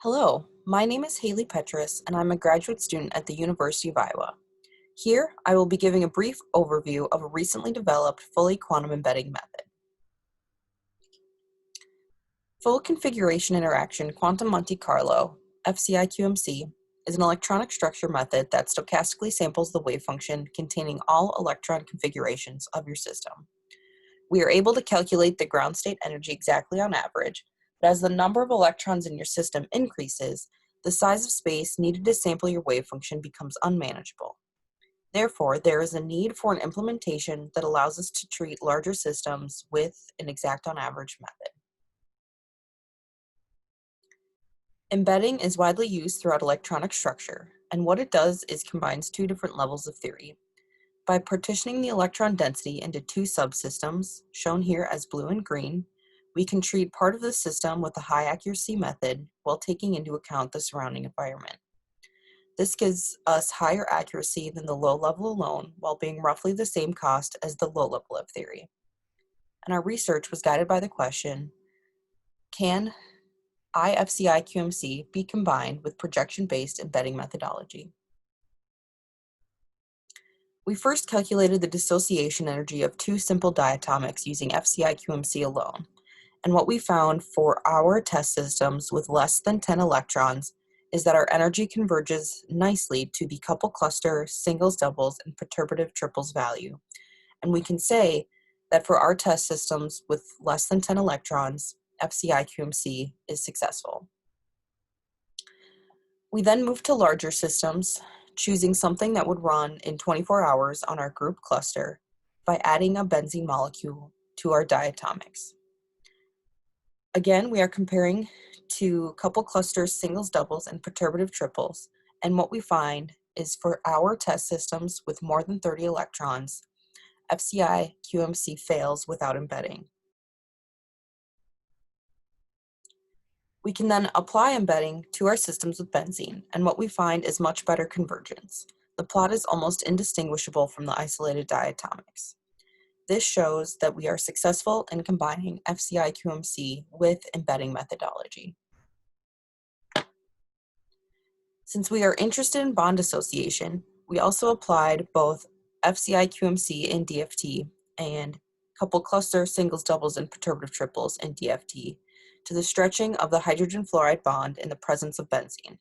Hello, my name is Hayley Petras, and I'm a graduate student at the University of Iowa. Here, I will be giving a brief overview of a recently developed fully quantum embedding method. Full configuration interaction quantum Monte Carlo, FCI-QMC, is an electronic structure method that stochastically samples the wave function containing all electron configurations of your system. We are able to calculate the ground state energy exactly on average, but as the number of electrons in your system increases, the size of space needed to sample your wave function becomes unmanageable. Therefore, there is a need for an implementation that allows us to treat larger systems with an exact on average method. Embedding is widely used throughout electronic structure, and what it does is combines two different levels of theory. By partitioning the electron density into two subsystems, shown here as blue and green, we can treat part of the system with a high accuracy method while taking into account the surrounding environment. This gives us higher accuracy than the low level alone while being roughly the same cost as the low level of theory. And our research was guided by the question, can IFCI-QMC be combined with projection-based embedding methodology? We first calculated the dissociation energy of two simple diatomics using FCI-QMC alone, and what we found for our test systems with less than 10 electrons is that our energy converges nicely to the couple cluster, singles, doubles, and perturbative triples value. And we can say that for our test systems with less than 10 electrons, FCI-QMC is successful. We then moved to larger systems, choosing something that would run in 24 hours on our group cluster by adding a benzene molecule to our diatomics. Again, we are comparing to couple clusters, singles, doubles, and perturbative triples, and what we find is for our test systems with more than 30 electrons, FCI-QMC fails without embedding. We can then apply embedding to our systems with benzene, and what we find is much better convergence. The plot is almost indistinguishable from the isolated diatomics. This shows that we are successful in combining FCI-QMC with embedding methodology. Since we are interested in bond dissociation, we also applied both FCI-QMC in DFT and couple cluster, singles, doubles, and perturbative triples in DFT to the stretching of the hydrogen fluoride bond in the presence of benzene.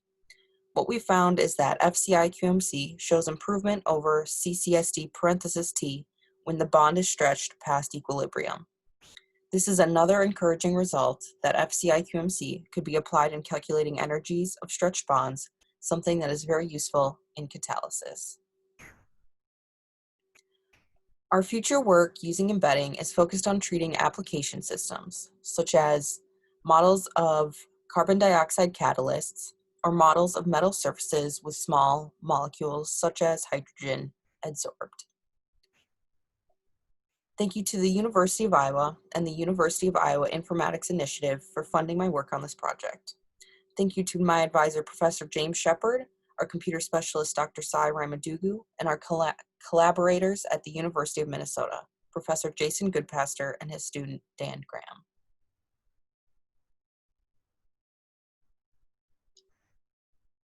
What we found is that FCI-QMC shows improvement over CCSD parenthesis T when the bond is stretched past equilibrium. This is another encouraging result that FCI-QMC could be applied in calculating energies of stretched bonds, something that is very useful in catalysis. Our future work using embedding is focused on treating application systems, such as models of carbon dioxide catalysts, or models of metal surfaces with small molecules such as hydrogen adsorbed. Thank you to the University of Iowa and the University of Iowa Informatics Initiative for funding my work on this project. Thank you to my advisor, Professor James Shepard, our computer specialist, Dr. Sai Ramadugu, and our collaborators at the University of Minnesota, Professor Jason Goodpaster and his student, Dan Graham.